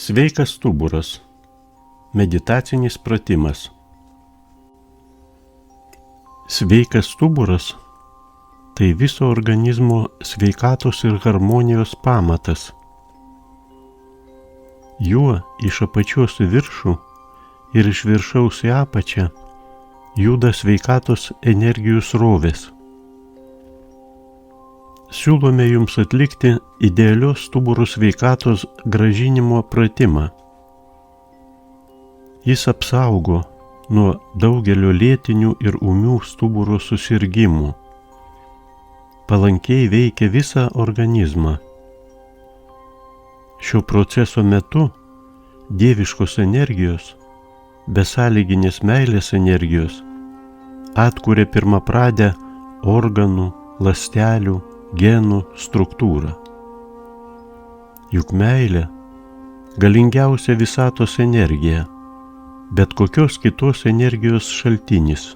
Sveikas stuburas. Meditacinis pratimas. Sveikas stuburas – tai viso organizmo sveikatos ir harmonijos pamatas. Juo iš apačios į viršų ir iš viršaus į apačią juda sveikatos energijų srovės. Siūlome jums atlikti idealios stuburų sveikatos grąžinimo pratimą. Jis apsaugo nuo daugelio lėtinių ir ūmių stuburo susirgimų. Palankiai veikia visą organizmą. Šio proceso metu dieviškos energijos, besąlyginės meilės energijos atkuria pirmapradę organų, ląstelių, genų struktūrą. Juk meilė galingiausia visatos energija, bet kokios kitos energijos šaltinis,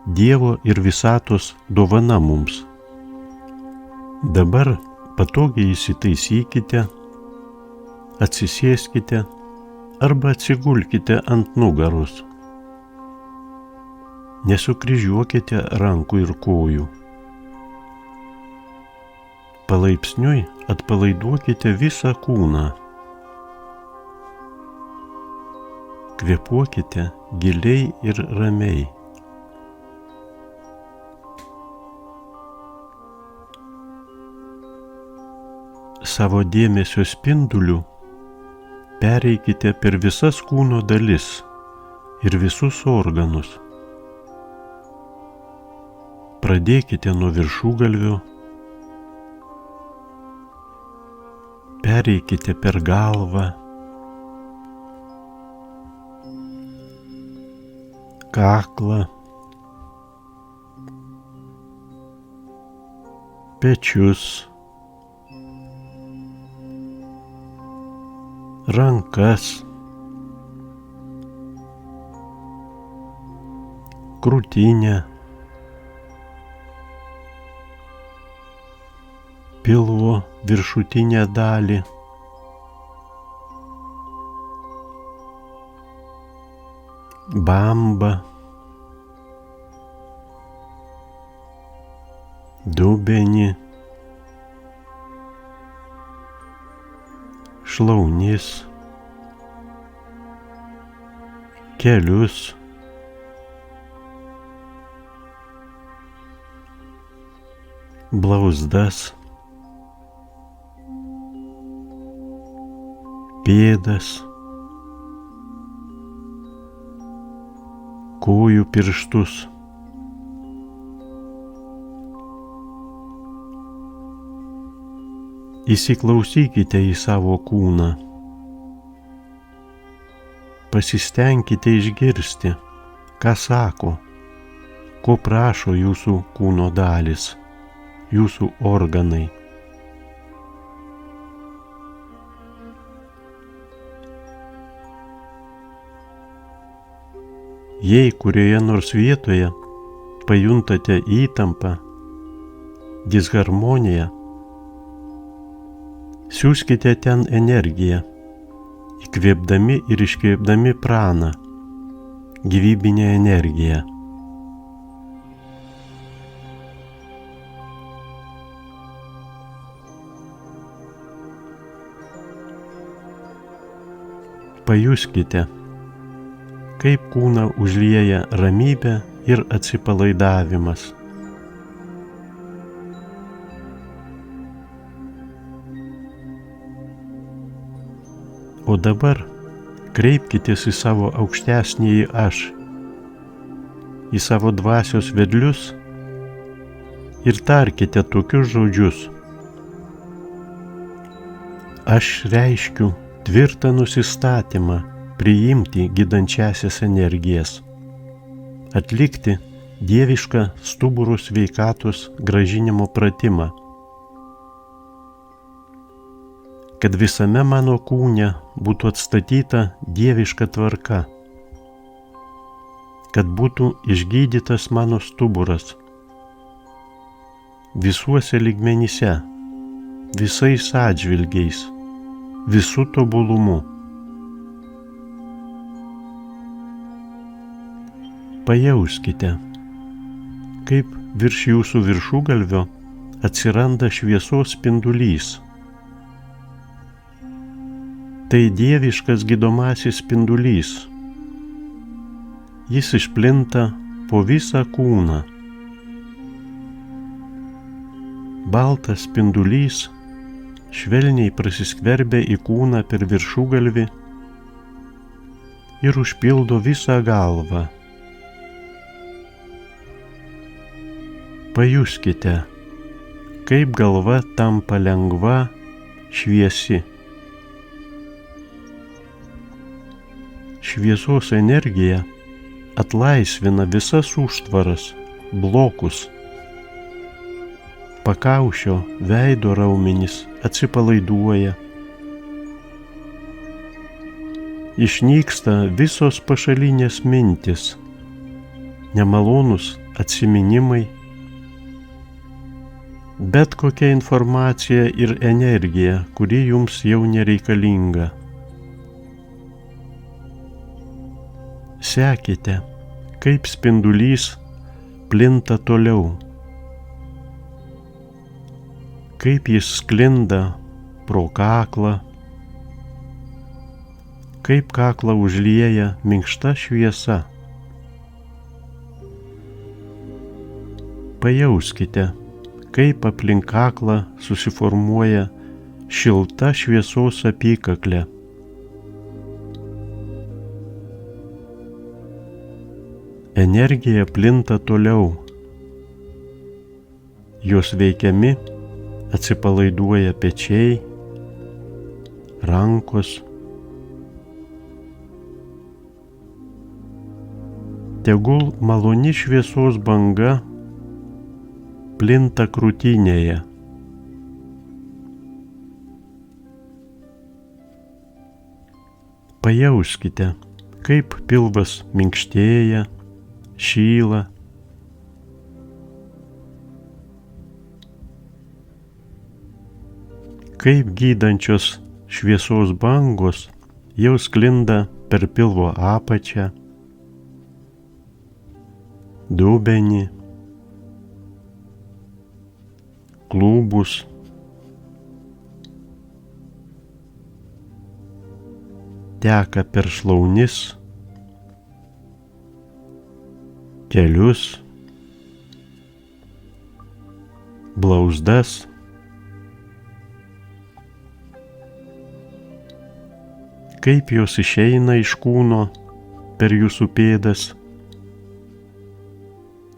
Dievo ir visatos dovana mums. Dabar patogiai įsitaisykite, atsisėskite arba atsigulkite ant nugaros. Nesukryžiuokite rankų ir kojų. Palaipsniui atpalaiduokite visą kūną. Kvėpuokite giliai ir ramiai. Savo dėmesio spinduliu pereikite per visas kūno dalis ir visus organus. Pradėkite nuo viršugalvio, pereikite per galvą, kaklą, pečius, rankas, krūtinę, pilvo viršutinę dalį, bambą, dubenį, šlaunis, kelius, blauzdas, pėdas, kojų pirštus, įsiklausykite į savo kūną. Pasistengkite išgirsti, ką sako, ko prašo jūsų kūno dalys, jūsų organai. Jei kurioje nors vietoje pajuntate įtampą, disharmoniją, siųskite ten energiją, įkvėpdami ir iškvėpdami praną, gyvybinę energiją. Pajuskite, kaip kūną užlieja ramybė ir atsipalaidavimas. O dabar kreipkitės į savo aukštesnįjį aš, į savo dvasios vedlius ir tarkite tokius žodžius. Aš reiškiu tvirtą nusistatymą priimti gydančiąsias energijas, atlikti dievišką stuburo sveikatos grąžinimo pratimą, kad visame mano kūne būtų atstatyta dieviška tvarka, kad būtų išgydytas mano stuburas visuose lygmenyse, visais atžvilgiais, visų tobulumu. Pajauskite, kaip virš jūsų viršugalvio atsiranda šviesos spindulys. Tai dieviškas gydomasis spindulys. Jis išplinta po visą kūną. Baltas spindulys švelniai prasiskverbia į kūną per viršugalvį ir užpildo visą galvą. Pajuskite, kaip galva tampa lengva, šviesi. Šviesos energija atlaisvina visas užtvaras, blokus. Pakaušio, veido raumenys atsipalaiduoja. Išnyksta visos pašalinės mintys, nemalonūs atsiminimai, bet kokia informacija ir energija, kuri jums jau nereikalinga. Sekite, kaip spindulys plinta toliau, kaip jis sklinda pro kaklą, kaip kaklą užlieja minkšta šviesa. Pajauskite, kaip aplink kaklą susiformuoja šilta šviesos apykaklė. Energija plinta toliau. Jos veikiami atsipalaiduoja pečiai, rankos. Tegul maloni šviesos banga plinta krūtinėje. Pajauskite, kaip pilvas minkštėja, šyla. Kaip gydančios šviesos bangos jau sklinda per pilvo apačią, dubenį, klubus, teka per šlaunis, kelius, blauzdas, kaip jos išeina iš kūno per jūsų pėdas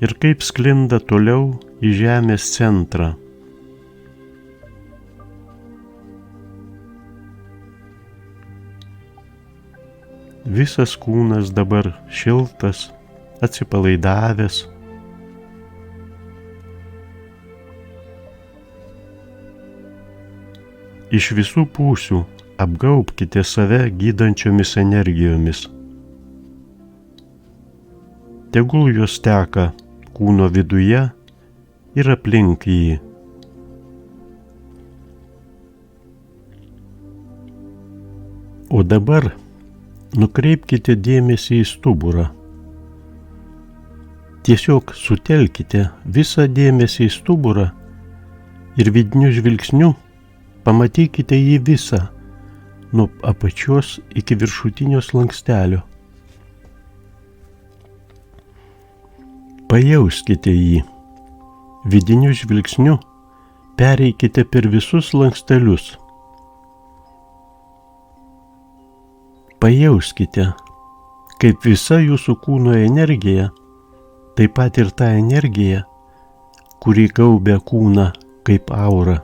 ir kaip sklinda toliau į žemės centrą. Visas kūnas dabar šiltas, atsipalaidavęs. Iš visų pusių apgaubkite save gydančiomis energijomis. Tegul jos teka kūno viduje ir aplink jį. O dabar nukreipkite dėmesį į stuburą. Tiesiog sutelkite visą dėmesį į stuburą ir vidiniu žvilgsniu pamatykite jį visą, nuo apačios iki viršutinio slankstelio. Pajauskite jį. Vidiniu žvilgsniu pereikite per visus slankstelius. Pajauskite, kaip visa jūsų kūno energija, taip pat ir ta energija, kuri gaubia kūną kaip aura,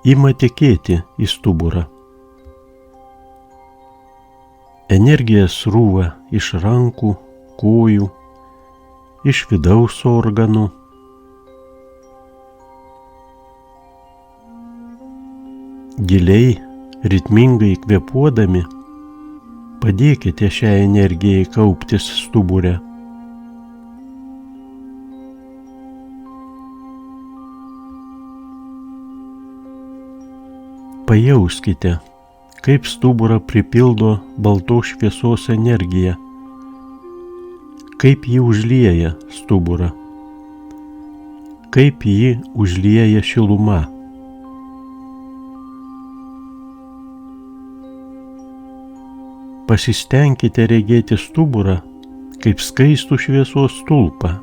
ima tekėti į stuburą. Energija srūva iš rankų, kojų, iš vidaus organų. Giliai, ritmingai kvėpuodami, padėkite šią energiją kauptis stubure. Pajauskite, kaip stuburą pripildo baltos šviesos energija, kaip ji užlieja stuburą, kaip jį užlieja šiluma. Pasistengkite regėti stuburą kaip skaistų šviesos stulpą.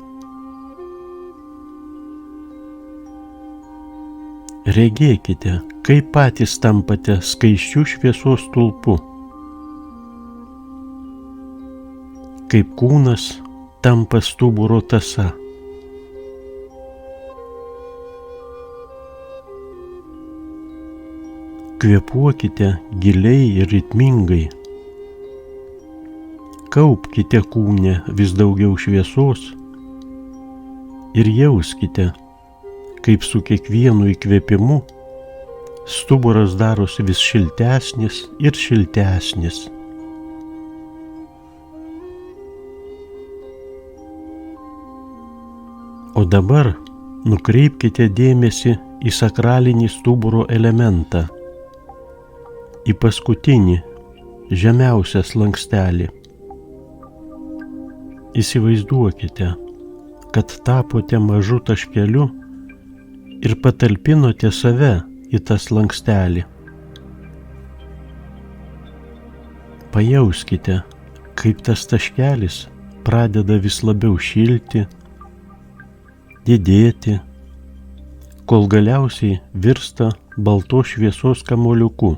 Regėkite, kaip patys tampate skaisčių šviesos stulpu, kaip kūnas tampa stuburo tąsa. Kvėpuokite giliai ir ritmingai. Kaupkite kūne vis daugiau šviesos ir jauskite, kaip su kiekvienu įkvėpimu stuburas darosi vis šiltesnis ir šiltesnis. O dabar nukreipkite dėmesį į sakralinį stuburo elementą, į paskutinį, žemiausią slankstelį. Įsivaizduokite, kad tapote mažu taškeliu ir patalpinote save į tą slankstelį. Pajauskite, kaip tas taškelis pradeda vis labiau šilti, didėti, kol galiausiai virsta baltos šviesos kamuoliuku.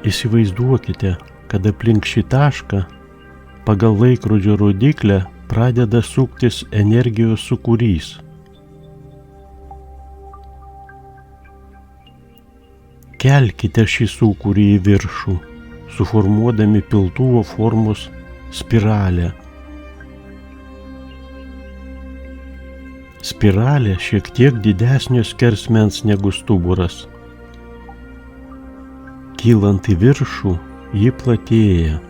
Įsivaizduokite, kad aplink šį tašką pagal laikrodžio rodyklę pradeda suktis energijos sūkurys. Kelkite šį sūkurį į viršų, suformuodami piltuvo formos spiralę. Spiralė šiek tiek didesnio skersmens negu stuburas. Kylant į viršų, ji platėja.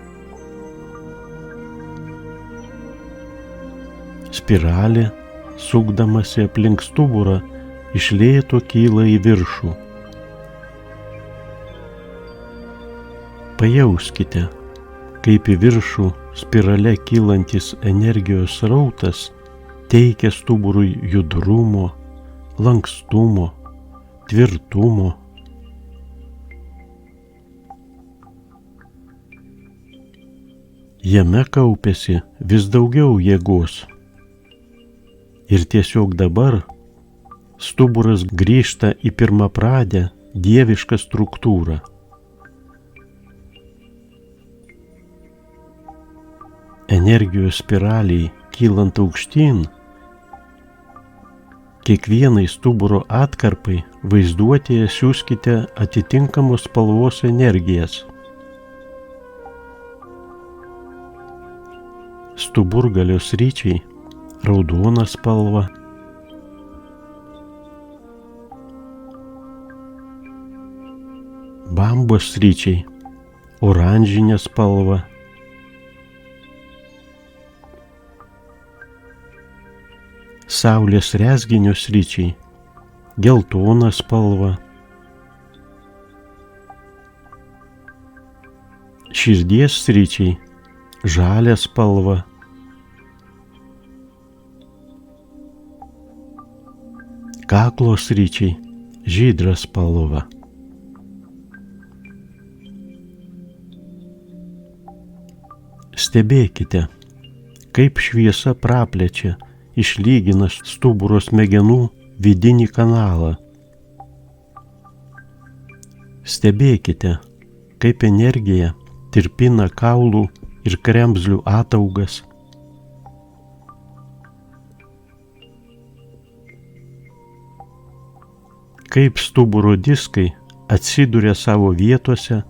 Spiralė, sukdamasi aplink stuburą, iš lėto kyla į viršų. Pajauskite, kaip į viršų spirale kylantis energijos srautas teikia stuburui judrumo, lankstumo, tvirtumo. Jame kaupiasi vis daugiau jėgos. Ir tiesiog dabar stuburas grįžta į pirmapradę dievišką struktūrą. Energijos spiraliai kylant aukštyn, kiekvienai stuburo atkarpai vaizduotėje siųskite atitinkamos spalvos energijas. Stuburgalio sryčiai raudona spalva, bambos sryčiai oranžinė spalva, saulės rezginio sryčiai geltona spalva, širdies sryčiai žalia spalva, kaklo sryčiai žydra spalva. Stebėkite, kaip šviesa praplečia, išlygina stuburo smegenų vidinį kanalą. Stebėkite, kaip energija tirpina kaulų ir kremzlių ataugas. Kaip stuburo diskai atsiduria savo vietose.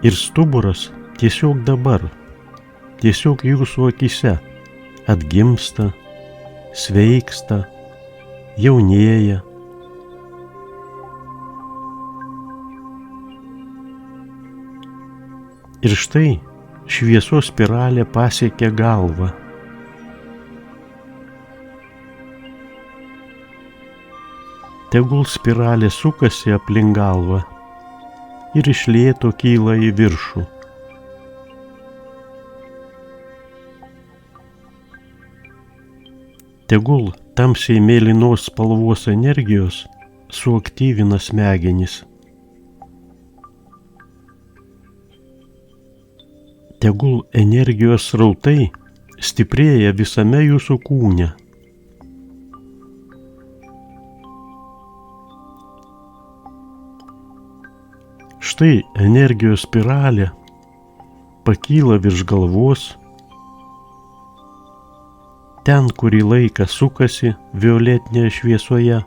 Ir stuburas tiesiog dabar, tiesiog jūsų akyse atgimsta, sveiksta, jaunėja. Ir štai šviesos spiralė pasiekia galvą. Tegul spiralė sukasi aplink galvą ir iš lėto kyla į viršų. Tegul tamsiai mėlynos spalvos energijos suaktyvina smegenis. Tegul energijos srautai stiprėja visame jūsų kūne. Štai energijos spiralė pakyla virš galvos, ten kurį laiką sukasi violetinėje šviesoje,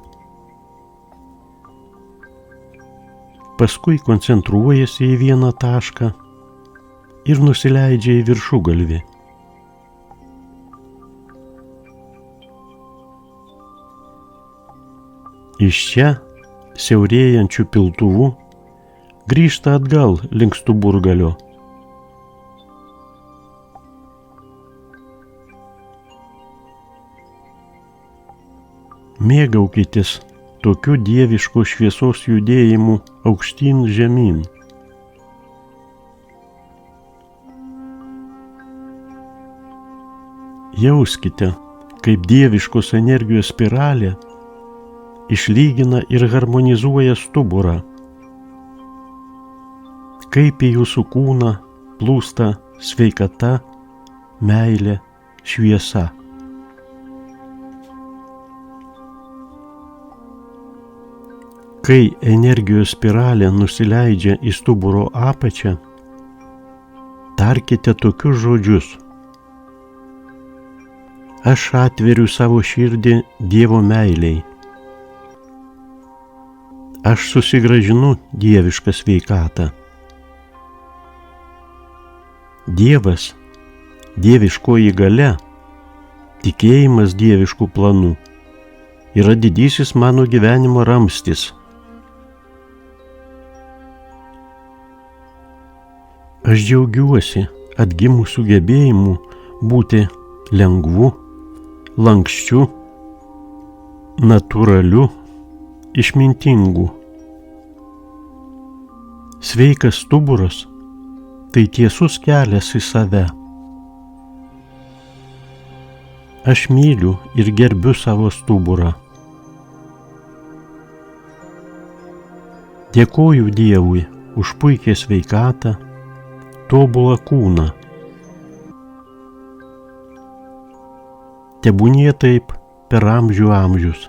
paskui koncentruojasi į vieną tašką ir nusileidžia į viršugalvį. Iš čia, siaurėjančių piltuvų, grįžta atgal link stuburgalio. Mėgaukitės tokiu dieviško šviesos judėjimu aukštyn žemyn. Jauskite, kaip dieviškos energijos spiralė išlygina ir harmonizuoja stuburą, kaip į jūsų kūną plūsta sveikata, meilė, šviesa. Kai energijos spiralė nusileidžia į stuburo apačią, tarkite tokius žodžius: aš atveriu savo širdį Dievo meilei. Aš susigrąžinu dievišką sveikatą. Dievas, dieviškoji galia, tikėjimas dieviškų planų yra didysis mano gyvenimo ramstis. Aš džiaugiuosi atgimusiu gebėjimu būti lengvu, lankščiu, natūraliu, išmintingu. Sveikas stuburas tai tiesus kelias į save. Aš myliu ir gerbiu savo stuburą. Dėkoju Dievui už puikią sveikatą, tobulą kūną. Tebūnie taip per amžių amžius.